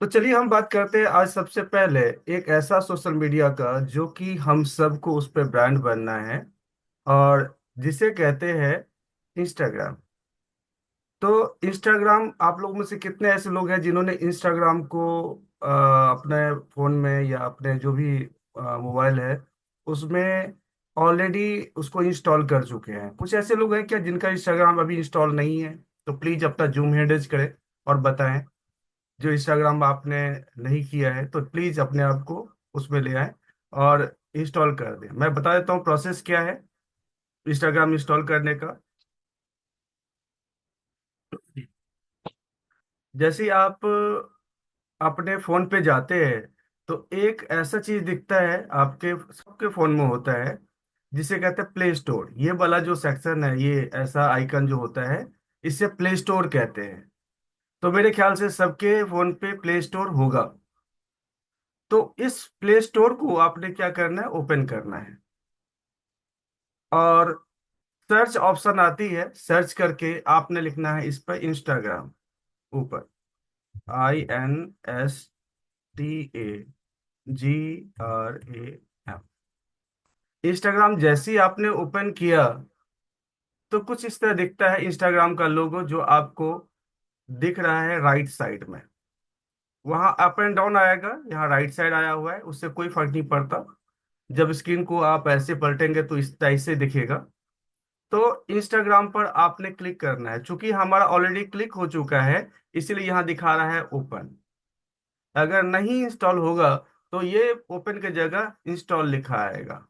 तो चलिए हम बात करते हैं आज सबसे पहले एक ऐसा सोशल मीडिया का जो कि हम सबको उस पर ब्रांड बनना है, और जिसे कहते हैं इंस्टाग्राम। तो इंस्टाग्राम, आप लोग में से कितने ऐसे लोग हैं जिन्होंने इंस्टाग्राम को अपने फोन में या अपने जो भी मोबाइल है उसमें ऑलरेडी उसको इंस्टॉल कर चुके हैं? कुछ ऐसे लोग हैं क्या जिनका इंस्टाग्राम अभी इंस्टॉल नहीं है? तो प्लीज अपना जूम हैंडल्स करें और बताएं। जो इंस्टाग्राम आपने नहीं किया है तो प्लीज अपने आप को उसमें ले आए और इंस्टॉल कर दें। मैं बता देता हूँ प्रोसेस क्या है इंस्टाग्राम इंस्टॉल करने का। जैसे ही आप अपने फोन पे जाते हैं तो एक ऐसा चीज दिखता है, आपके सबके फोन में होता है, जिसे कहते हैं प्ले स्टोर। ये वाला जो सेक्शन है, ये ऐसा आइकन जो होता है, इसे प्ले स्टोर कहते हैं। तो मेरे ख्याल से सबके फोन पे प्ले स्टोर होगा। तो इस प्ले स्टोर को आपने क्या करना है, ओपन करना है और सर्च ऑप्शन आती है, सर्च करके आपने लिखना है इस पर इंस्टाग्राम, ऊपर INSTAGRAM। इंस्टाग्राम जैसे ही आपने ओपन किया तो कुछ इस तरह दिखता है इंस्टाग्राम का लोगो, जो आपको दिख रहा है राइट साइड में। वहां अप एंड डाउन आएगा, यहाँ राइट साइड आया हुआ है, उससे कोई फर्क नहीं पड़ता। जब स्क्रीन को आप ऐसे पलटेंगे तो इस टाइप से दिखेगा। तो इंस्टाग्राम पर आपने क्लिक करना है, चूंकि हमारा ऑलरेडी क्लिक हो चुका है इसीलिए यहाँ दिखा रहा है ओपन। अगर नहीं इंस्टॉल होगा तो ये ओपन की जगह इंस्टॉल लिखा आएगा।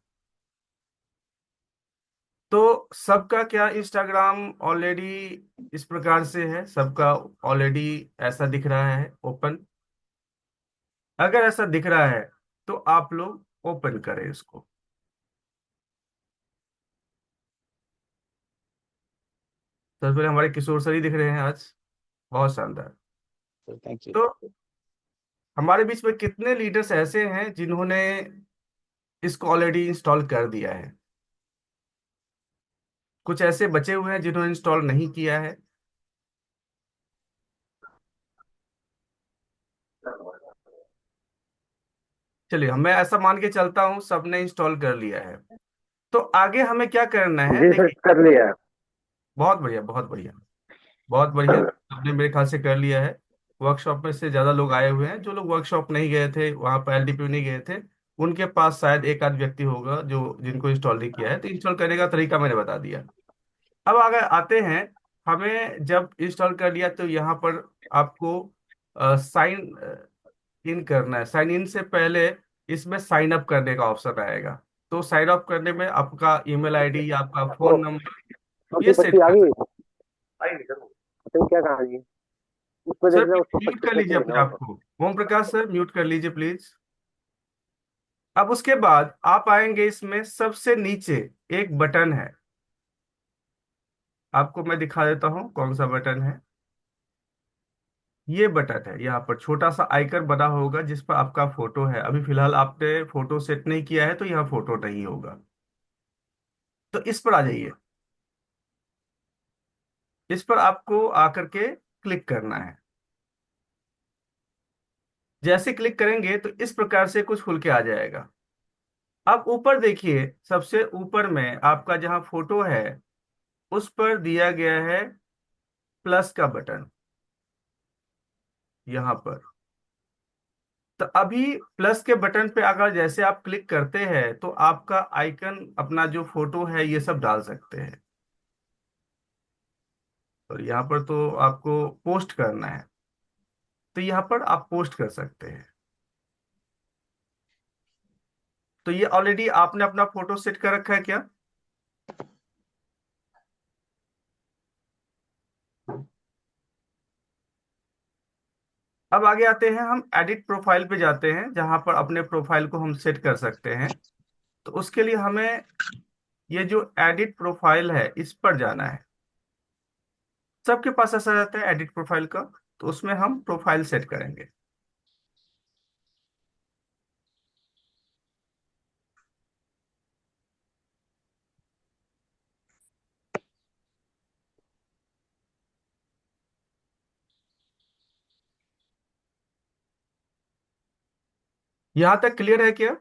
तो सबका क्या इंस्टाग्राम ऑलरेडी इस प्रकार से है, सबका ऑलरेडी ऐसा दिख रहा है ओपन? अगर ऐसा दिख रहा है तो आप लोग ओपन करें इसको। सबसे पहले हमारे किशोर सर ही दिख रहे हैं आज, बहुत शानदार। Thank you. तो हमारे बीच में कितने लीडर्स ऐसे हैं जिन्होंने इसको ऑलरेडी इंस्टॉल कर दिया है? कुछ ऐसे बचे हुए हैं जिन्होंने इंस्टॉल नहीं किया है। चलिए, मैं ऐसा मान के चलता हूँ सबने इंस्टॉल कर लिया है। तो आगे हमें क्या करना है, जी सर, देखिए। कर लिया है। बहुत बढ़िया, बहुत बढ़िया, बहुत बढ़िया। आपने मेरे ख्याल से कर लिया है। वर्कशॉप में से ज्यादा लोग आए हुए हैं, जो लोग वर्कशॉप नहीं गए थे, वहां पर LDP नहीं गए थे, उनके पास शायद एक आध व्यक्ति होगा जो जिनको इंस्टॉल नहीं किया है। तो इंस्टॉल करने का तरीका मैंने बता दिया। अब अगर आते हैं, हमें जब इंस्टॉल कर लिया तो यहाँ पर आपको साइन इन करना है। साइन इन से पहले इसमें साइन अप करने का ऑप्शन आएगा। तो साइन अप करने में आपका ईमेल आईडी या आपका वो फोन नंबर छोटी ये सेट पट्टी आ करना गई। है। आई नहीं सर, पता नहीं क्या कहा जी। उस पर सर देखना, उस पर म्यूट कर 25 लीजिए सेकंड अपने लेना आप होगा। को। ओम प्रकाश सर, म्यूट कर लीजिए प्लीज। अब उसके बाद आप आएंगे, इसमें सबसे नीचे एक बटन है, आपको मैं दिखा देता हूँ कौन सा बटन है। ये बटन है, यहाँ पर छोटा सा आइकन बना होगा जिस पर आपका फोटो है। अभी फिलहाल आपने फोटो सेट नहीं किया है तो यहाँ फोटो नहीं होगा। तो इस पर आ जाइए। इस पर आपको आकर के क्लिक करना है। जैसे क्लिक करेंगे तो इस प्रकार से कुछ खुल के आ जाएगा। अब ऊपर देखिए, सबसे ऊपर में आपका जहाँ फोटो है उस पर दिया गया है प्लस का बटन, यहाँ पर। तो अभी प्लस के बटन पे अगर जैसे आप क्लिक करते हैं तो आपका आइकन, अपना जो फोटो है, ये सब डाल सकते हैं। और यहाँ पर तो आपको पोस्ट करना है, तो यहाँ पर आप पोस्ट कर सकते हैं। तो ये ऑलरेडी आपने अपना फोटो सेट कर रखा है क्या? अब आगे आते हैं, हम एडिट प्रोफाइल पे जाते हैं जहां पर अपने प्रोफाइल को हम सेट कर सकते हैं। तो उसके लिए हमें ये जो एडिट प्रोफाइल है इस पर जाना है। सबके पास ऐसा रहता है एडिट प्रोफाइल का। तो उसमें हम प्रोफाइल सेट करेंगे। यहाँ तक क्लियर है क्या?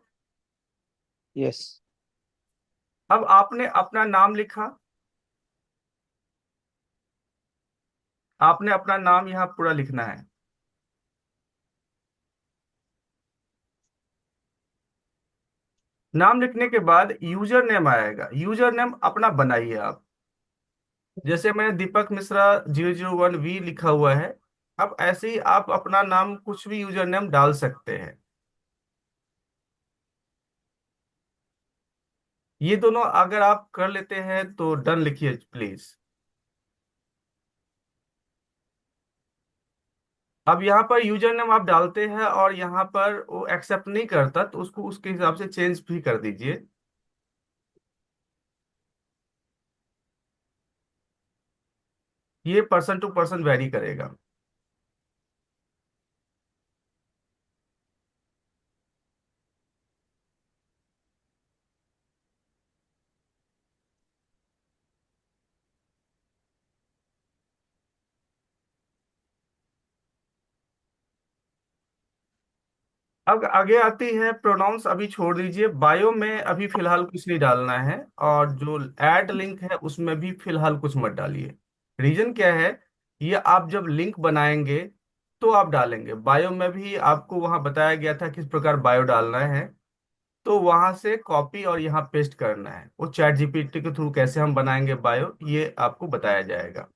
यस। अब आपने अपना नाम लिखा, आपने अपना नाम यहाँ पूरा लिखना है। नाम लिखने के बाद यूजर नेम आएगा, यूजर नेम अपना बनाइए आप। जैसे मैंने दीपक मिश्रा 001V लिखा हुआ है, अब ऐसे ही आप अपना नाम कुछ भी यूजर नेम डाल सकते हैं। ये दोनों अगर आप कर लेते हैं तो डन लिखिए प्लीज। अब यहाँ पर यूजर नेम आप डालते हैं और यहाँ पर वो एक्सेप्ट नहीं करता तो उसको उसके हिसाब से चेंज भी कर दीजिए। ये पर्सन टू पर्सन वेरी करेगा। अब आगे आती है प्रोनाउंस, अभी छोड़ दीजिए, बायो में अभी फिलहाल कुछ नहीं डालना है। और जो ऐड लिंक है उसमें भी फिलहाल कुछ मत डालिए। रीजन क्या है, ये आप जब लिंक बनाएंगे तो आप डालेंगे। बायो में भी आपको वहां बताया गया था किस प्रकार बायो डालना है, तो वहां से कॉपी और यहाँ पेस्ट करना है। वो चैट जीपीटी के थ्रू कैसे हम बनाएंगे बायो, ये आपको बताया जाएगा।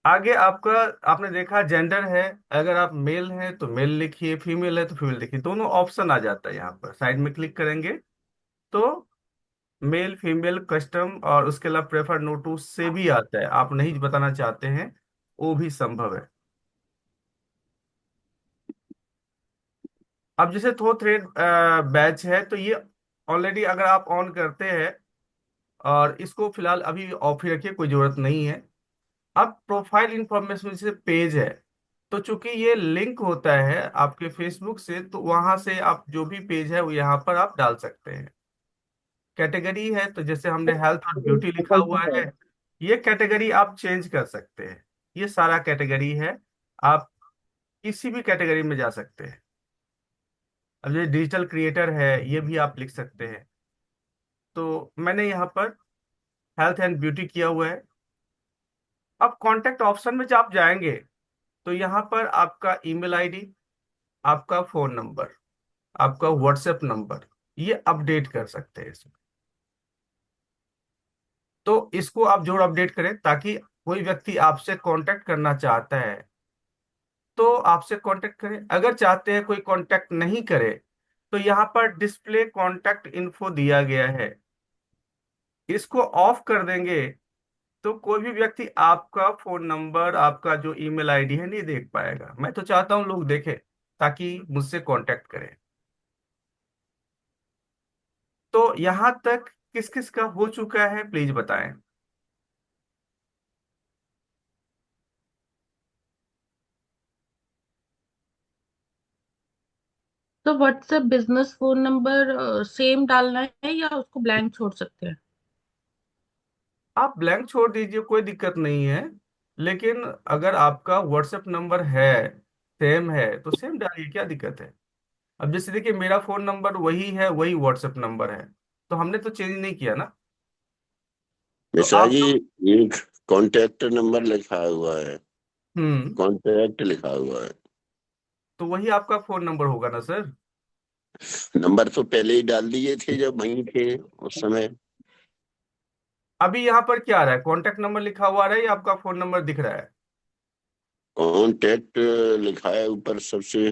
आगे आपका, आपने देखा जेंडर है, अगर आप मेल हैं तो मेल लिखिए, फीमेल है तो फीमेल लिखिए, दोनों ऑप्शन आ जाता है। यहाँ पर साइड में क्लिक करेंगे तो मेल फीमेल कस्टम और उसके अलावा प्रेफर नोटू से भी आता है। आप नहीं बताना चाहते हैं वो भी संभव है। अब जैसे थ्रो थ्रेड बैच है तो ये ऑलरेडी अगर आप ऑन करते हैं, और इसको फिलहाल अभी ऑफ ही रखिए, कोई जरूरत नहीं है। अब प्रोफाइल इंफॉर्मेशन जैसे पेज है, तो चूंकि ये लिंक होता है आपके फेसबुक से, तो वहां से आप जो भी पेज है वो यहाँ पर आप डाल सकते हैं। कैटेगरी है तो जैसे हमने हेल्थ और ब्यूटी लिखा हुआ है, ये कैटेगरी आप चेंज कर सकते हैं। ये सारा कैटेगरी है, आप किसी भी कैटेगरी में जा सकते हैं। अब ये डिजिटल क्रिएटर है, ये भी आप लिख सकते हैं। तो मैंने यहाँ पर हेल्थ एंड ब्यूटी किया हुआ है। अब कॉन्टेक्ट ऑप्शन में जब आप जाएंगे तो यहाँ पर आपका ईमेल आईडी, आपका फोन नंबर, आपका व्हाट्सएप नंबर, ये अपडेट कर सकते हैं इसमें। तो इसको आप जरूर अपडेट करें, ताकि कोई व्यक्ति आपसे कांटेक्ट करना चाहता है तो आपसे कांटेक्ट करें। अगर चाहते हैं कोई कांटेक्ट नहीं करे, तो यहाँ पर डिस्प्ले कांटेक्ट इन्फो दिया गया है, इसको ऑफ कर देंगे तो कोई भी व्यक्ति आपका फोन नंबर, आपका जो ईमेल आईडी है, नहीं देख पाएगा। मैं तो चाहता हूँ लोग देखें ताकि मुझसे कांटेक्ट करें। तो यहाँ तक किस किस का हो चुका है प्लीज बताएं। तो WhatsApp business phone number same डालना है या उसको ब्लैंक छोड़ सकते हैं? आप ब्लैंक छोड़ दीजिए, कोई दिक्कत नहीं है। लेकिन अगर आपका व्हाट्सएप नंबर है, सेम है, तो सेम डालिए, क्या दिक्कत है। अब जैसे देखिए मेरा फोन नंबर वही है, वही व्हाट्सएप नंबर है, तो हमने तो चेंज नहीं किया ना। तो मिश्रा आप जी, तो एक कॉन्टेक्ट नंबर लिखा हुआ है, हम्म, कॉन्टैक्ट लिखा हुआ है। तो वही आपका फोन नंबर होगा ना सर। नंबर तो पहले ही डाल दिए थे जब वहीं थे उस समय। अभी यहाँ पर क्या आ रहा है, कॉन्टेक्ट नंबर लिखा हुआ आ रहा है या आपका फोन नंबर दिख रहा है? कॉन्टैक्ट लिखा है ऊपर सबसे।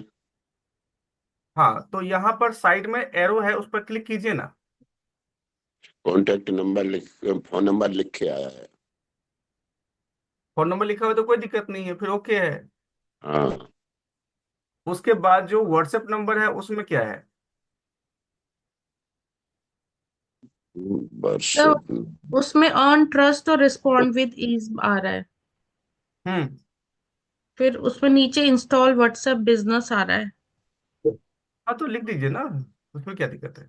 हाँ, तो यहाँ पर साइड में एरो है, उस पर क्लिक कीजिए ना। कॉन्टैक्ट नंबर लिख, फोन नंबर लिख के आया है। फोन नंबर लिखा हुआ है तो कोई दिक्कत नहीं है, फिर ओके है। हाँ। उसके बाद जो व्हाट्सएप नंबर है उसमें क्या है? बस। तो उसमें अर्न ट्रस्ट और रिस्पॉन्ड विद ईज आ रहा है। हम्म, फिर उसमें नीचे इंस्टॉल व्हाट्सएप बिजनेस आ रहा है। हाँ तो लिख दीजिए ना, उसमें क्या दिक्कत है।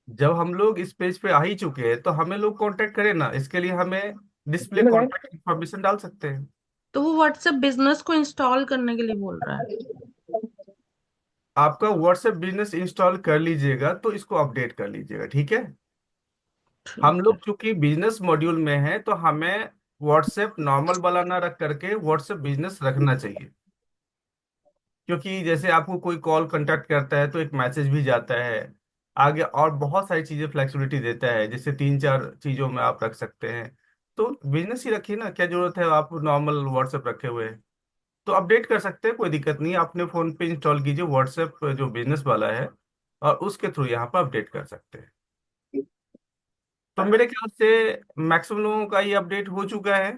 जब हम लोग इस पेज पे आ ही चुके हैं तो हमें लोग कांटेक्ट करें ना, इसके लिए हमें डिस्प्ले कांटेक्ट इंफॉर्मेशन डाल सकते हैं। तो वो व्हाट्सएप बिजनेस को इंस्टॉल करने के लिए बोल रहा है। आपका व्हाट्सएप बिजनेस इंस्टॉल कर लीजिएगा तो इसको अपडेट कर लीजिएगा, ठीक है। हम ठीक है। लोग चूंकि बिजनेस मॉड्यूल में है तो हमें व्हाट्सएप नॉर्मल वाला ना रख करके व्हाट्सएप बिजनेस रखना चाहिए, क्योंकि जैसे आपको कोई कॉल कांटेक्ट करता है तो एक मैसेज भी जाता है आगे, और बहुत सारी चीजें फ्लेक्सिबिलिटी देता है, जैसे 3-4 चीजों में आप रख सकते हैं। तो बिजनेस ही रखिए ना, क्या जरूरत है आप नॉर्मल व्हाट्सएप रखे हुए हैं। तो अपडेट कर सकते हैं, कोई दिक्कत नहीं है। अपने फोन पे इंस्टॉल कीजिए व्हाट्सएप जो बिजनेस वाला है, और उसके थ्रू यहाँ पर अपडेट कर सकते हैं। तो मेरे ख्याल से मैक्सिमम लोगों का ये अपडेट हो चुका है।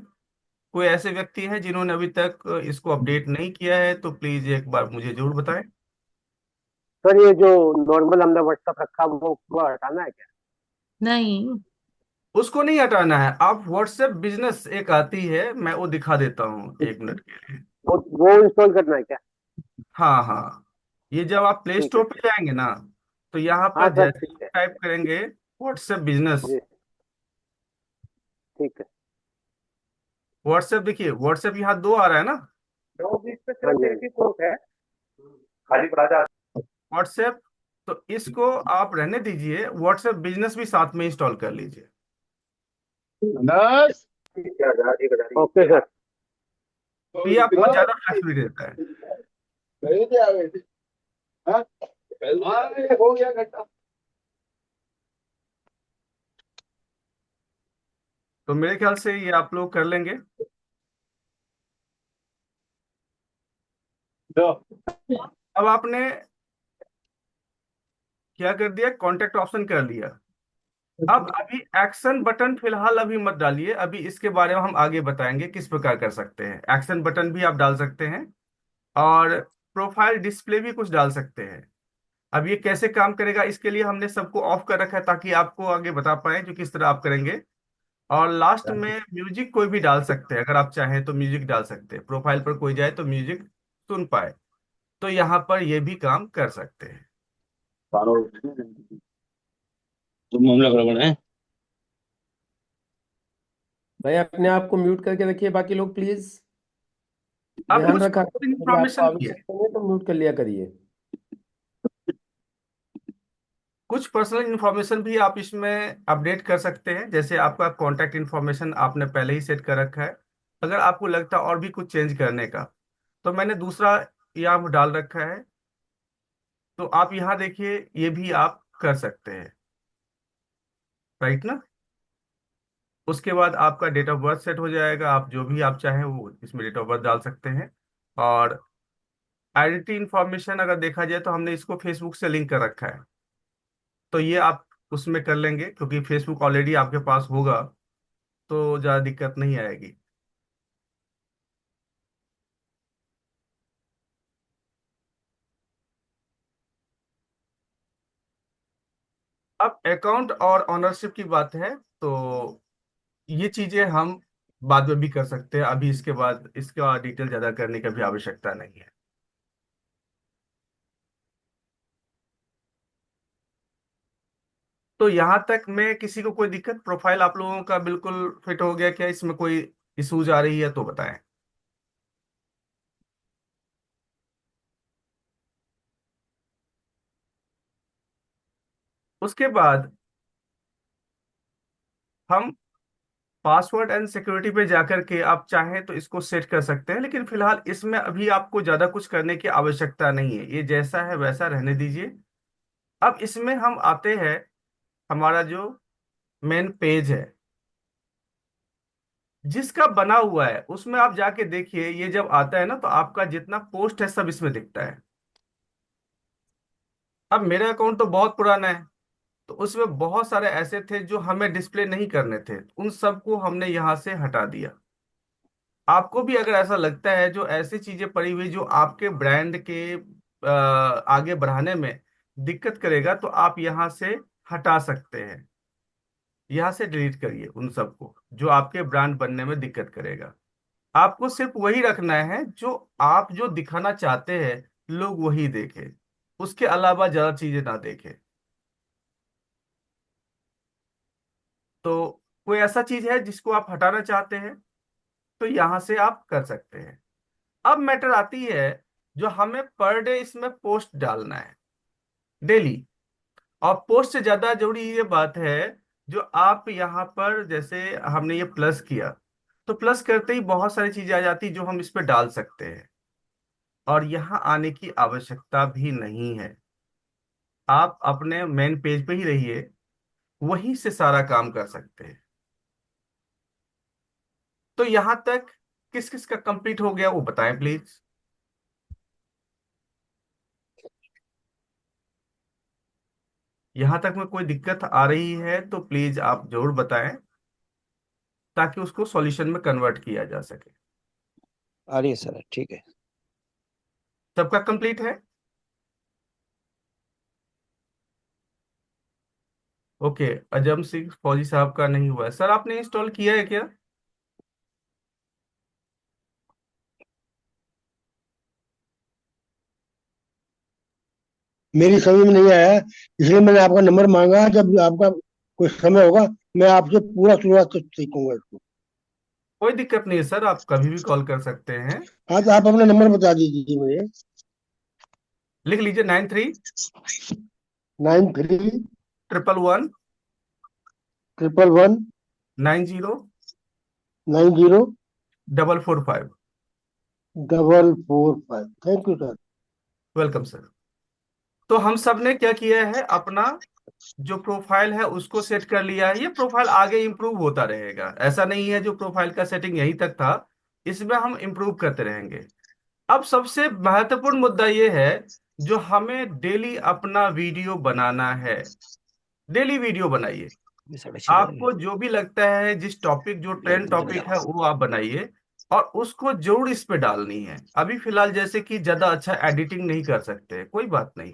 कोई ऐसे व्यक्ति है जिन्होंने अभी तक इसको अपडेट नहीं किया है तो प्लीज एक बार मुझे जरूर बताएं। सर ये जो नॉर्मल हमने व्हाट्सएप रखा वो हटाना है क्या? नहीं। उसको नहीं हटाना है, आप व्हाट्सएप बिजनेस एक आती है, मैं वो दिखा देता हूँ 1 मिनट के लिए। वो इंस्टॉल करना है क्या? हाँ हाँ, ये जब आप प्ले ठीक है स्टोर पे ठीक। जाएंगे ना, तो यहाँ हाँ पर सर जैसे ठीक है। टाइप करेंगे व्हाट्सएप बिजनेस, जी ठीक है। व्हाट्सएप देखिए, व्हाट्सएप यहाँ दो आ रहा है ना, हाँ जी हाँ जी। कोड है खाली पड़ा जा। व्हाट्सएप। तो इसको आप रहने दीजिए, व्हाट्सएप बिजनेस भी साथ में इंस्टॉल कर लीजिए। दस ओके सर। तो ये आपको ज्यादा फ्लेक्सिबिलिटी देता है। हो गया घंटा। तो मेरे ख्याल से ये आप लोग कर लेंगे। अब आपने क्या कर दिया, कॉन्टेक्ट ऑप्शन कर लिया। अब अभी एक्शन बटन फिलहाल अभी मत डालिए, अभी इसके बारे में हम आगे बताएंगे किस प्रकार कर सकते हैं। एक्शन बटन भी आप डाल सकते हैं, और प्रोफाइल डिस्प्ले भी कुछ डाल सकते हैं। अब ये कैसे काम करेगा, इसके लिए हमने सबको ऑफ कर रखा है ताकि आपको आगे बता पाए जो किस तरह आप करेंगे। और लास्ट में म्यूजिक कोई भी डाल सकते हैं, अगर आप चाहें तो म्यूजिक डाल सकते हैं, प्रोफाइल पर कोई जाए तो म्यूजिक सुन पाए। तो यहाँ पर ये भी काम कर सकते हैं। तुम मामला गड़बड़ है। भाई अपने आप को म्यूट करके रखिए, बाकी लोग प्लीज अब ध्यान कुछ रखा करिए, यदि आपको इंफॉर्मेशन भी है, आवश्यकता है तो म्यूट कर लिया करिए। कुछ पर्सनल इन्फॉर्मेशन भी आप इसमें अपडेट कर सकते हैं, जैसे आपका कॉन्टैक्ट इन्फॉर्मेशन आपने पहले ही सेट कर रखा है। अगर आपको लगता है और भी कुछ चेंज करने का, तो मैंने दूसरा यहाँ डाल रखा है, तो आप यहाँ देखिए, ये भी आप कर सकते हैं, राइट ना। उसके बाद आपका डेट ऑफ बर्थ सेट हो जाएगा, आप जो भी आप चाहें वो इसमें डेट ऑफ बर्थ डाल सकते हैं। और आइडेंटिटी इंफॉर्मेशन अगर देखा जाए तो हमने इसको फेसबुक से लिंक कर रखा है, तो ये आप उसमें कर लेंगे, क्योंकि फेसबुक ऑलरेडी आपके पास होगा तो ज़्यादा दिक्कत नहीं आएगी। अब अकाउंट और ऑनरशिप की बात है, तो ये चीजें हम बाद में भी कर सकते हैं, अभी इसके बाद इसका डिटेल ज्यादा करने की भी आवश्यकता नहीं है। तो यहाँ तक में किसी को कोई दिक्कत, प्रोफाइल आप लोगों का बिल्कुल फिट हो गया क्या, इसमें कोई इशूज आ रही है तो बताएं। उसके बाद हम पासवर्ड एंड सिक्योरिटी पे जाकर के आप चाहें तो इसको सेट कर सकते हैं, लेकिन फिलहाल इसमें अभी आपको ज्यादा कुछ करने की आवश्यकता नहीं है, ये जैसा है वैसा रहने दीजिए। अब इसमें हम आते हैं, हमारा जो मेन पेज है जिसका बना हुआ है, उसमें आप जाके देखिए, ये जब आता है ना तो आपका जितना पोस्ट है सब इसमें दिखता है। अब मेरा अकाउंट तो बहुत पुराना है, तो उसमें बहुत सारे ऐसे थे जो हमें डिस्प्ले नहीं करने थे, उन सबको हमने यहाँ से हटा दिया। आपको भी अगर ऐसा लगता है जो ऐसी चीजें पड़ी हुई जो आपके ब्रांड के आगे बढ़ाने में दिक्कत करेगा, तो आप यहाँ से हटा सकते हैं। यहाँ से डिलीट करिए उन सबको जो आपके ब्रांड बनने में दिक्कत करेगा। आपको सिर्फ वही रखना है जो आप जो दिखाना चाहते हैं लोग वही देखें, उसके अलावा ज्यादा चीजें ना देखें। तो कोई ऐसा चीज है जिसको आप हटाना चाहते हैं? तो यहाँ से आप कर सकते हैं। अब मैटर आती है जो हमें पर डे इसमें पोस्ट डालना है, डेली। और पोस्ट से ज्यादा जरूरी ये बात है, जो आप यहाँ पर जैसे हमने ये प्लस किया, तो प्लस करते ही बहुत सारी चीजें आ जाती जो हम इस पे डाल सकते हैं, और यहाँ आने की आवश्यकता भी नहीं है। आप अपने मेन पेज पे ही रहिए, वहीं से सारा काम कर सकते हैं। तो यहाँ तक किस किस का कंप्लीट हो गया वो बताएं प्लीज। यहाँ तक में कोई दिक्कत आ रही है तो प्लीज आप जरूर बताएं, ताकि उसको सॉल्यूशन में कन्वर्ट किया जा सके। आ रही है सर, ठीक है। सबका कंप्लीट है? ओके, अजम सिंह फौजी साहब का नहीं हुआ है। सर आपने इंस्टॉल किया है क्या? मेरी समझ में नहीं आया, इसलिए मैंने आपका नंबर मांगा। जब आपका कोई समय होगा मैं आपसे पूरा शुरुआत से सीखूंगा इसको। कोई दिक्कत नहीं है सर, आप कभी भी कॉल कर सकते हैं। हाँ, तो आप अपना नंबर बता दीजिए मुझे। लिख लीजिए, 93 93 111 111 90 90 445। 445। Thank you sir. Welcome sir. तो हम सब ने क्या किया है, अपना जो प्रोफाइल है उसको सेट कर लिया है। ये प्रोफाइल आगे इंप्रूव होता रहेगा, ऐसा नहीं है जो प्रोफाइल का सेटिंग यहीं तक था, इसमें हम इंप्रूव करते रहेंगे। अब सबसे महत्वपूर्ण मुद्दा ये है, जो हमें डेली अपना वीडियो बनाना है। डेली वीडियो बनाइए। ये 6:30 बज रहे आपको जो भी लगता है, जिस टॉपिक जो हैं। ट्रेंड टॉपिक है वो आप बनाइए, और उसको जरूर इस पे डालनी है। अभी फिलहाल जैसे कि ज्यादा अच्छा एडिटिंग नहीं कर सकते, कोई बात नहीं,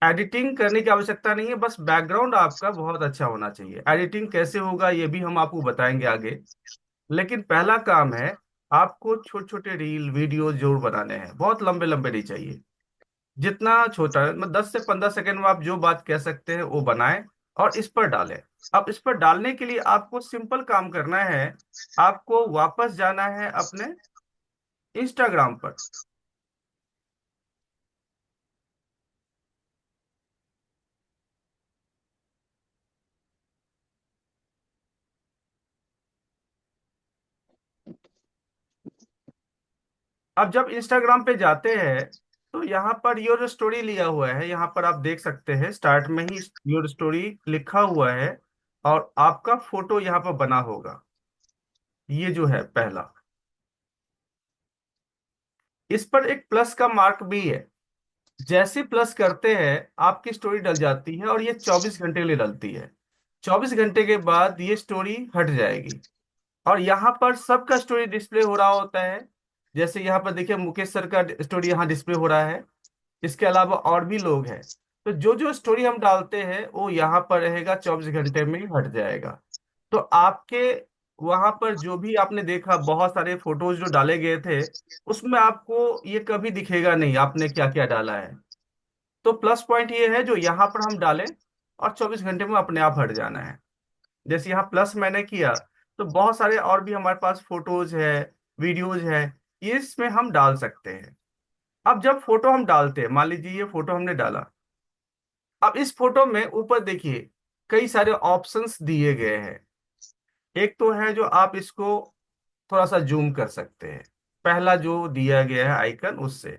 एडिटिंग करने की आवश्यकता नहीं है, बस बैकग्राउंड आपका बहुत अच्छा होना चाहिए। एडिटिंग कैसे होगा ये भी हम आपको बताएंगे आगे। लेकिन पहला काम है, आपको छोटे छोटे रील वीडियो जरूर बनाने हैं, बहुत लंबे लंबे नहीं चाहिए। जितना छोटा है, मतलब 10 से 15 सेकंड में आप जो बात कह सकते हैं वो बनाएं और इस पर डालें। अब इस पर डालने के लिए आपको सिंपल काम करना है, आपको वापस जाना है अपने इंस्टाग्राम पर। अब जब इंस्टाग्राम पे जाते हैं तो यहाँ पर योर स्टोरी लिया हुआ है, यहाँ पर आप देख सकते हैं स्टार्ट में ही योर स्टोरी लिखा हुआ है, और आपका फोटो यहाँ पर बना होगा। ये जो है पहला, इस पर एक प्लस का मार्क भी है। जैसे प्लस करते हैं आपकी स्टोरी डल जाती है, और ये 24 घंटे के लिए डलती है। 24 घंटे के बाद ये स्टोरी हट जाएगी, और यहाँ पर सबका स्टोरी डिस्प्ले हो रहा होता है। जैसे यहाँ पर देखिए मुकेश सर का स्टोरी यहाँ डिस्प्ले हो रहा है, इसके अलावा और भी लोग हैं। तो जो जो स्टोरी हम डालते हैं वो यहाँ पर रहेगा, 24 घंटे में ही हट जाएगा। तो आपके वहां पर जो भी आपने देखा बहुत सारे फोटोज जो डाले गए थे, उसमें आपको ये कभी दिखेगा नहीं आपने क्या क्या डाला है। तो प्लस पॉइंट ये है, जो यहाँ पर हम डालें और 24 घंटे में अपने आप हट जाना है। जैसे यहाँ प्लस मैंने किया, तो बहुत सारे और भी हमारे पास फोटोज है, वीडियोज है, ये इसमें हम डाल सकते हैं। अब जब फोटो हम डालते हैं, मान लीजिए ये फोटो हमने डाला, अब इस फोटो में ऊपर देखिए कई सारे ऑप्शंस दिए गए हैं। एक तो है जो आप इसको थोड़ा सा जूम कर सकते हैं, पहला जो दिया गया है आइकन, उससे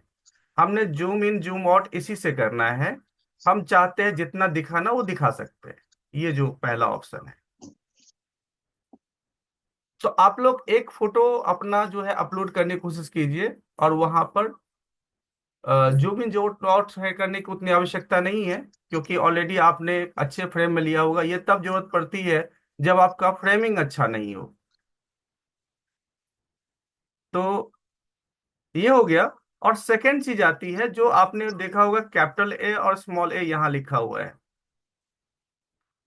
हमने जूम इन जूम आउट इसी से करना है। हम चाहते हैं जितना दिखाना वो दिखा सकते हैं, ये जो पहला ऑप्शन है। तो आप लोग एक फोटो अपना जो है अपलोड करने की कोशिश कीजिए, और वहां पर जूम इन जूम आउट है करने की उतनी आवश्यकता नहीं है, क्योंकि ऑलरेडी आपने अच्छे फ्रेम में लिया होगा। ये तब जरूरत पड़ती है जब आपका फ्रेमिंग अच्छा नहीं हो। तो ये हो गया। और सेकंड चीज आती है, जो आपने देखा होगा कैपिटल ए और स्मॉल ए यहाँ लिखा हुआ है,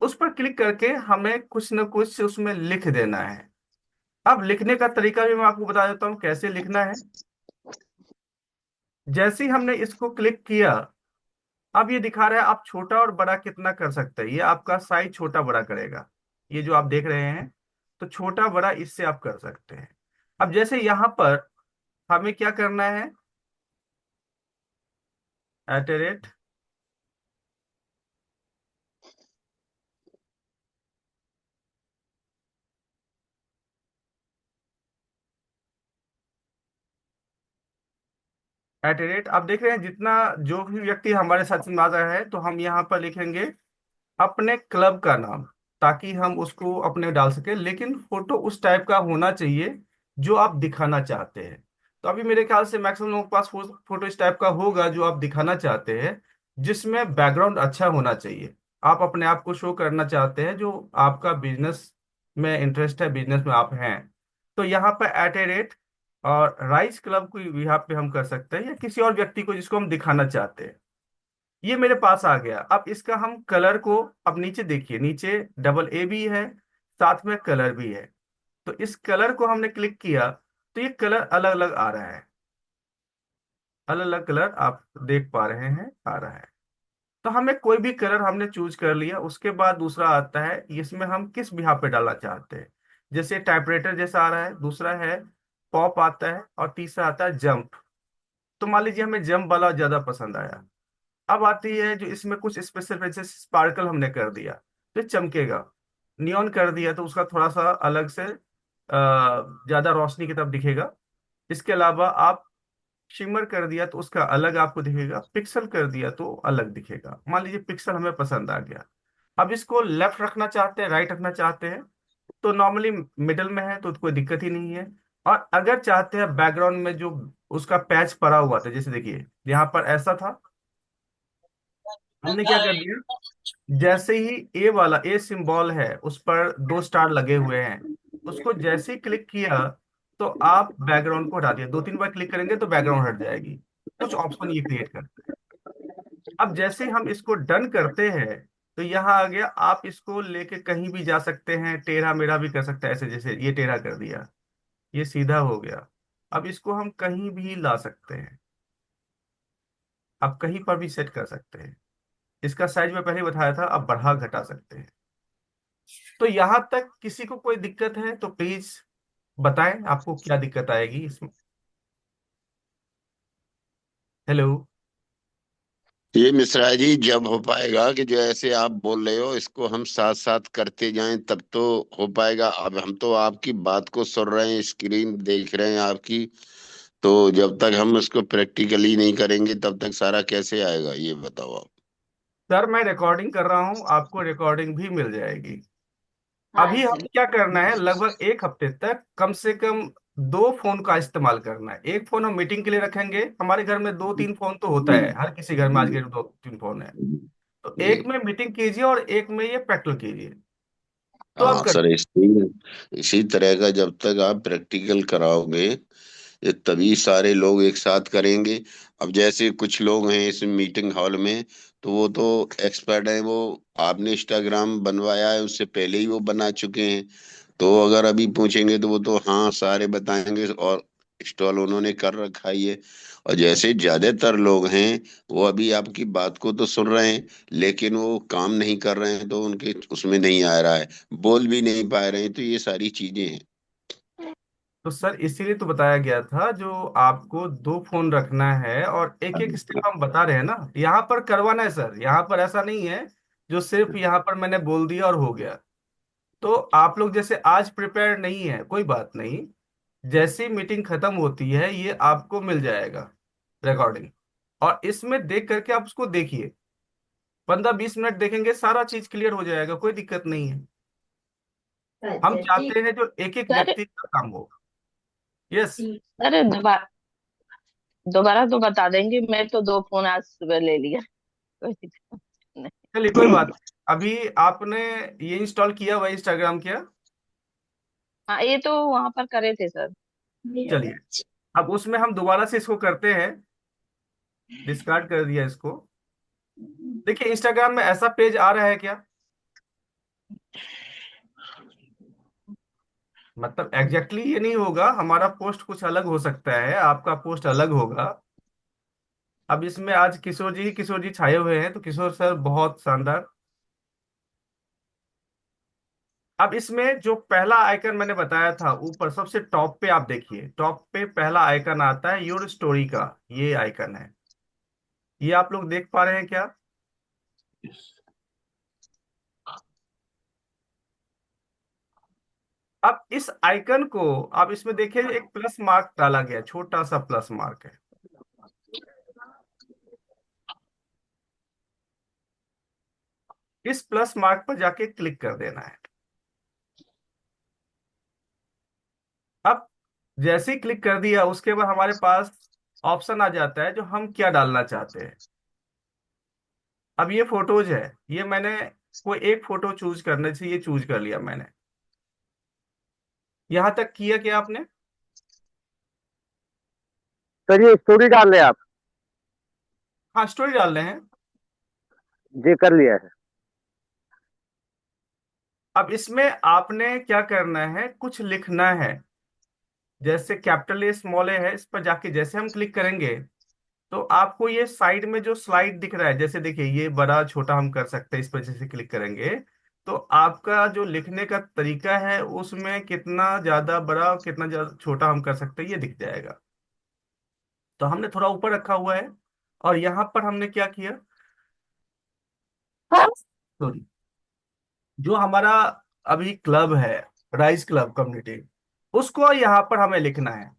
उस पर क्लिक करके हमें कुछ न कुछ उसमें लिख देना है। अब लिखने का तरीका भी मैं आपको बता देता हूँ कैसे लिखना है। जैसे ही हमने इसको क्लिक किया, अब ये दिखा रहा है आप छोटा और बड़ा कितना कर सकते हैं, ये आपका साइज छोटा बड़ा करेगा। ये जो आप देख रहे हैं, तो छोटा बड़ा इससे आप कर सकते हैं। अब जैसे यहाँ पर हमें क्या करना है, @ आप देख रहे हैं जितना जो भी व्यक्ति हमारे साथ में आ रहा है, तो हम यहाँ पर लिखेंगे अपने क्लब का नाम, ताकि हम उसको अपने डाल सके, लेकिन फोटो उस टाइप का होना चाहिए जो आप दिखाना चाहते हैं। तो अभी मेरे ख्याल से मैक्सिमम लोगों के पास फोटो इस टाइप का होगा जो आप दिखाना चाहते हैं, जिसमें बैकग्राउंड अच्छा होना चाहिए। आप अपने आप को शो करना चाहते हैं, जो आपका बिजनेस में इंटरेस्ट है, बिजनेस में आप हैं। तो यहाँ पर @ और राइस क्लब को यहाँ पे हम कर सकते हैं, या किसी और व्यक्ति को जिसको हम दिखाना चाहते हैं। ये मेरे पास आ गया। अब इसका हम कलर को, अब नीचे देखिए, नीचे AA भी है, साथ में कलर भी है। तो इस कलर को हमने क्लिक किया तो ये कलर अलग अलग आ रहा है, अलग अलग कलर आप देख पा रहे हैं आ रहा है। तो हमें कोई भी कलर हमने चूज कर लिया। उसके बाद दूसरा आता है, इसमें हम किस बिहार पे डालना चाहते हैं। जैसे टाइपराइटर जैसा आ रहा है, दूसरा है पॉप आता है, और तीसरा आता है जंप। तो मान लीजिए हमें जंप वाला ज्यादा पसंद आया। अब आती है जो इसमें कुछ स्पेशल, जैसे स्पार्कल हमने कर दिया तो ये चमकेगा। नियॉन कर दिया तो उसका थोड़ा सा अलग से ज्यादा रोशनी की तरफ दिखेगा। इसके अलावा आप शिमर कर दिया तो उसका अलग आपको दिखेगा, पिक्सल कर दिया तो अलग दिखेगा। मान लीजिए पिक्सल हमें पसंद आ गया। अब इसको लेफ्ट रखना चाहते हैं, राइट रखना चाहते हैं, तो नॉर्मली मिडल में है तो कोई दिक्कत ही नहीं है। और अगर चाहते हैं बैकग्राउंड में जो उसका पैच पड़ा हुआ था, जैसे देखिए यहाँ पर ऐसा था, हमने क्या कर दिया, जैसे ही ए सिंबल है उस पर 2 स्टार लगे हुए हैं, उसको जैसे ही क्लिक किया तो आप बैकग्राउंड को हटा दिया। 2-3 बार क्लिक करेंगे तो बैकग्राउंड हट जाएगी। कुछ ऑप्शन ये क्रिएट करते हैं। अब जैसे हम इसको डन करते हैं तो यहाँ आ गया, आप इसको लेके कहीं भी जा सकते हैं, टेढ़ा मेढ़ा भी कर सकते हैं। ऐसे जैसे ये टेढ़ा कर दिया, ये सीधा हो गया। अब इसको हम कहीं भी ला सकते हैं, आप कहीं पर भी सेट कर सकते हैं। इसका साइज मैं पहले ही बताया था, आप बढ़ा घटा सकते हैं। तो यहां तक किसी को कोई दिक्कत है तो प्लीज बताएं, आपको क्या दिक्कत आएगी इसमें। हेलो। ये मिश्रा जी जब हो पाएगा कि जो ऐसे आप बोल रहे हो इसको हम साथ साथ करते जाएं तब तो हो पाएगा। अब हम तो आपकी बात को सुन रहे हैं, स्क्रीन देख रहे हैं आपकी। तो जब तक हम इसको प्रैक्टिकली नहीं करेंगे तब तक सारा कैसे आएगा ये बताओ आप। सर मैं रिकॉर्डिंग कर रहा हूं, आपको रिकॉर्डिंग भी मिल जाएगी। हाँ अभी हमें क्या करना है, लगभग 1 हफ्ते तक कम से कम 2 फोन का इस्तेमाल करना है। एक फोन हम मीटिंग के लिए रखेंगे, हमारे घर में 2-3 फोन तो होता है, हर किसी घर में आज के 2-3 फोन है। तो एक में मीटिंग कीजिए और एक में ये प्रैक्टिकल कीजिए। तो अब हाँ कर, सर, इसी तरह का जब तक आप प्रैक्टिकल कराओगे ये तभी सारे लोग एक साथ करेंगे। अब जैसे कुछ लोग हैं इस मीटिंग हॉल में, तो वो तो एक्सपर्ट है, वो आपने इंस्टाग्राम बनवाया है उससे पहले ही वो बना चुके हैं। तो अगर अभी पूछेंगे तो वो तो हाँ सारे बताएंगे और इंस्टॉल उन्होंने कर रखा ही है। और जैसे ज्यादातर लोग हैं वो अभी आपकी बात को तो सुन रहे हैं लेकिन वो काम नहीं कर रहे हैं, तो उनके उसमें नहीं आ रहा है, बोल भी नहीं पा रहे हैं। तो ये सारी चीजें हैं। तो सर इसीलिए तो बताया गया था, जो आपको 2 फोन रखना है और एक एक स्टेप हम बता रहे हैं ना, यहाँ पर करवाना है सर। यहाँ पर ऐसा नहीं है जो सिर्फ यहाँ पर मैंने बोल दिया और हो गया। तो आप लोग जैसे आज प्रिपेयर नहीं है, कोई बात नहीं, जैसी मीटिंग खत्म होती है ये आपको मिल जाएगा रिकॉर्डिंग, और इसमें देख करके आप उसको देखिए। 15-20 मिनट देखेंगे, सारा चीज क्लियर हो जाएगा, कोई दिक्कत नहीं है। हम अच्छा ठीक। चाहते हैं जो एक एक सर, व्यक्ति का काम हो। यस। अरे दोबारा दोबारा तो बता देंगे, मैं तो 2 फोन आज सुबह ले लिया। कोई दिक्कत नहीं। चलिए कोई बात नहीं। अभी आपने ये इंस्टॉल किया हुआ इंस्टाग्राम किया। हाँ, ये तो वहां पर करे थे सर। चलिए, अब उसमें हम दोबारा से इसको करते हैं, डिस्कार्ड कर दिया इसको। देखिए इंस्टाग्राम में ऐसा पेज आ रहा है क्या, मतलब एग्जैक्टली ये नहीं होगा, हमारा पोस्ट कुछ अलग हो सकता है, आपका पोस्ट अलग होगा। अब इसमें आज किशोर जी छाए हुए हैं, तो किशोर सर बहुत शानदार। अब इसमें जो पहला आइकन मैंने बताया था ऊपर सबसे टॉप पे, आप देखिए टॉप पे पहला आइकन आता है योर स्टोरी का, ये आइकन है। ये आप लोग देख पा रहे हैं क्या? अब इस आइकन को आप इसमें देखिए, एक प्लस मार्क डाला गया, छोटा सा प्लस मार्क है। इस प्लस मार्क पर जाके क्लिक कर देना है। अब जैसे ही क्लिक कर दिया, उसके बाद हमारे पास ऑप्शन आ जाता है जो हम क्या डालना चाहते हैं। अब ये फोटोज है, ये मैंने कोई एक फोटो चूज करने से ये चूज कर लिया मैंने। यहां तक किया क्या आपने? सर ये स्टोरी डाल रहे हैं आप? हाँ, स्टोरी डाल रहे हैं। जी कर लिया है। अब इसमें आपने क्या करना है, कुछ लिखना है। जैसे कैपिटल ए स्मॉल ए है, इस पर जाके जैसे हम क्लिक करेंगे तो आपको ये साइड में जो स्लाइड दिख रहा है, जैसे देखिए ये बड़ा छोटा हम कर सकते हैं, इस पर जैसे क्लिक करेंगे तो आपका जो लिखने का तरीका है उसमें कितना ज्यादा बड़ा कितना ज्यादा छोटा हम कर सकते हैं ये दिख जाएगा। तो हमने थोड़ा ऊपर रखा हुआ है, और यहाँ पर हमने क्या किया, सॉरी, जो हमारा अभी क्लब है, राइज क्लब कम्युनिटी, उसको यहाँ पर हमें लिखना है।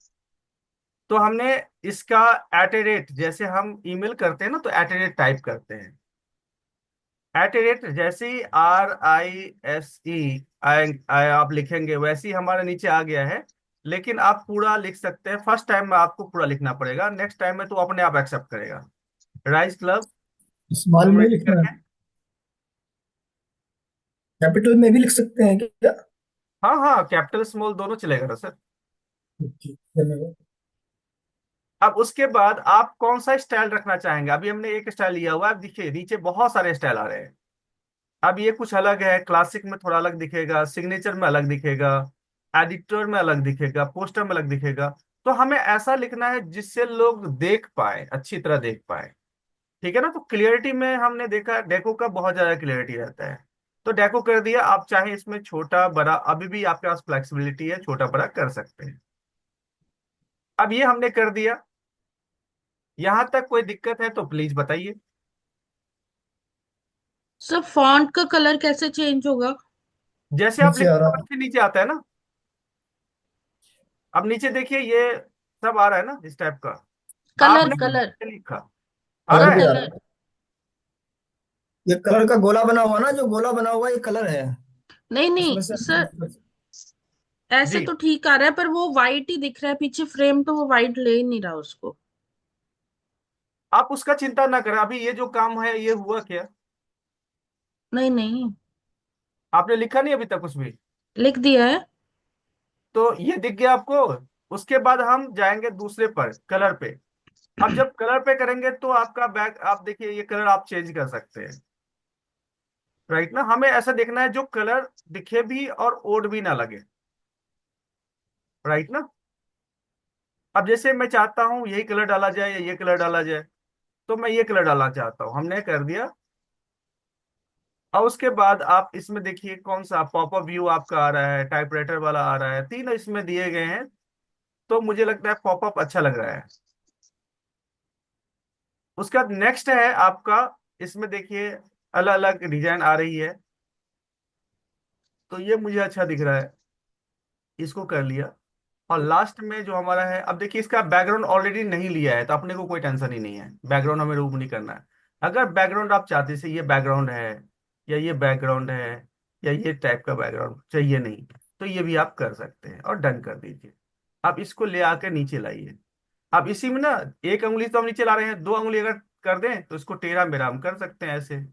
तो हमने इसका @, जैसे हम ईमेल करते हैं ना तो @ टाइप करते हैं। जैसे ही RISE आप लिखेंगे वैसे ही हमारे नीचे आ गया है। लेकिन आप पूरा लिख सकते हैं, फर्स्ट टाइम में आपको पूरा लिखना पड़ेगा, नेक्स्ट टाइम में तो अपने आप एक्सेप्ट करेगा। राइज क्लब स्मॉल में कम्युनिटी लिखना है? करके। कैपिटल में भी लिख सकते हैं क्या? हाँ हाँ, कैपिटल स्मॉल दोनों चलेगा ना सर। ठीक, धन्यवाद। अब उसके बाद आप कौन सा स्टाइल रखना चाहेंगे? अभी हमने एक स्टाइल लिया हुआ है, अब देखिए नीचे बहुत सारे स्टाइल आ रहे हैं। अब ये कुछ अलग है, क्लासिक में थोड़ा अलग दिखेगा, सिग्नेचर में अलग दिखेगा, एडिटर में अलग दिखेगा, पोस्टर में अलग दिखेगा। तो हमें ऐसा लिखना है जिससे लोग देख पाए, अच्छी तरह देख पाए। ठीक है ना? तो क्लियरिटी में हमने देखा डेको का बहुत ज्यादा क्लियरिटी रहता है, तो डेको कर दिया। आप चाहे इसमें छोटा बड़ा, अभी भी आपके पास फ्लेक्सिबिलिटी है, छोटा बड़ा कर सकते हैं। अब ये हमने कर दिया, यहां तक कोई दिक्कत है तो प्लीज बताइए। सर फॉन्ट का कलर कैसे चेंज होगा? जैसे आप नीचे आ लिखते हो रहा है। वैसे नीचे आता है ना। अब नीचे देखिए ये सब आ रहा है ना इस टाइप का। कलर आपने कलर लिखा, आ कलर रहा भी है। आ रहा कलर। है। ये कलर का गोला बना हुआ ना, जो गोला बना हुआ ये कलर है। नहीं इसमें नहीं से सर, ऐसे जी, तो ठीक आ रहा है, पर वो वाइट ही दिख रहा है पीछे फ्रेम, तो वो वाइट ले ही नहीं रहा उसको। आप उसका चिंता ना करें, अभी ये जो काम है ये हुआ क्या? नहीं नहीं, आपने लिखा नहीं अभी तक कुछ भी? लिख दिया है। तो ये दिख गया आपको। उसके बाद हम जाएंगे दूसरे पर, कलर पे। अब जब कलर पे करेंगे तो आपका बैक, आप देखिए ये कलर आप चेंज कर सकते हैं। राइट ना? हमें ऐसा देखना है जो कलर दिखे भी और ओड भी ना लगे। राइट ना? अब जैसे मैं चाहता हूं यही कलर डाला जाए या ये कलर डाला जाए, तो मैं ये कलर डालना चाहता हूं, हमने कर दिया। और उसके बाद आप इसमें देखिए कौन सा पॉपअप व्यू आपका आ रहा है, टाइपराइटर वाला आ रहा है, तीनों इसमें दिए गए हैं। तो मुझे लगता है पॉपअप अच्छा लग रहा है। उसके बाद नेक्स्ट है आपका, इसमें देखिए अलग अलग डिजाइन आ रही है, तो ये मुझे अच्छा दिख रहा है, इसको कर लिया। और लास्ट में जो हमारा है, अब देखिए इसका बैकग्राउंड ऑलरेडी नहीं लिया है तो अपने को कोई टेंशन ही नहीं है, बैकग्राउंड हमें रिमूव नहीं करना है। अगर बैकग्राउंड आप चाहते से ये बैकग्राउंड है या ये बैकग्राउंड है या ये टाइप का बैकग्राउंड चाहिए नहीं, तो ये भी आप कर सकते हैं और डन कर दीजिए। अब इसको ले आकर नीचे लाइए। अब इसी में ना, एक उंगली तो हम नीचे ला रहे हैं, दो उंगली अगर कर दें तो इसको टेढ़ा मेढ़ा हम कर सकते हैं ऐसे।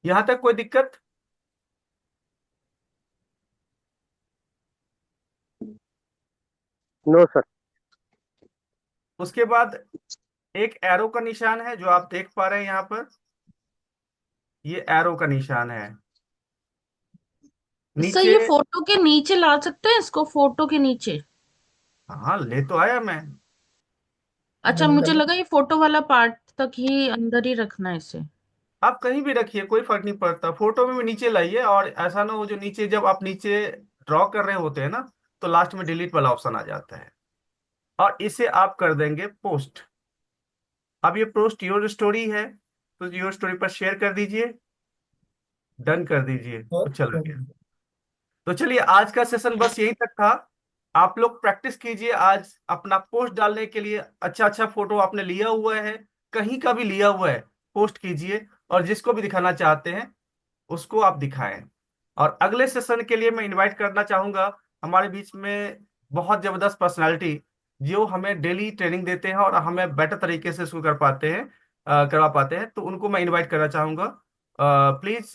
यहां तक कोई दिक्कत? No sir. उसके बाद एक एरो का निशान है जो आप देख पा रहे हैं यहाँ पर, ये एरो का निशान है सर नीचे। ये फोटो के नीचे ला सकते हैं इसको, फोटो के नीचे? हाँ ले तो आया मैं। अच्छा, मुझे लगा ये फोटो वाला पार्ट तक ही अंदर ही रखना है इसे? आप कहीं भी रखिए, कोई फर्क नहीं पड़ता, फोटो में भी नीचे लाइए, और ऐसा ना हो जो नीचे जब आप नीचे ड्रॉ कर रहे होते हैं ना, तो लास्ट में डिलीट वाला ऑप्शन आ जाता है। और इसे आप कर देंगे पोस्ट। अब ये पोस्ट योर स्टोरी है, तो योर स्टोरी पर शेयर कर दीजिए, डन कर दीजिए, तो और चला गया। तो चलिए, आज का सेशन बस यही तक था। आप लोग प्रैक्टिस कीजिए आज अपना पोस्ट डालने के लिए। अच्छा अच्छा फोटो आपने लिया हुआ है, कहीं का भी लिया हुआ है, पोस्ट कीजिए, और जिसको भी दिखाना चाहते हैं उसको आप दिखाएं। और अगले सेशन के लिए मैं इनवाइट करना चाहूंगा हमारे बीच में बहुत जबरदस्त पर्सनालिटी, जो हमें डेली ट्रेनिंग देते हैं और हमें बेटर तरीके से इसको कर पाते हैं, करवा पाते हैं, तो उनको मैं इनवाइट करना चाहूंगा। प्लीज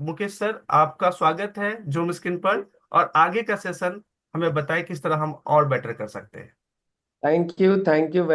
मुकेश सर, आपका स्वागत है जूम स्क्रीन पर, और आगे का सेशन हमें बताएं किस तरह हम और बेटर कर सकते हैं। Thank you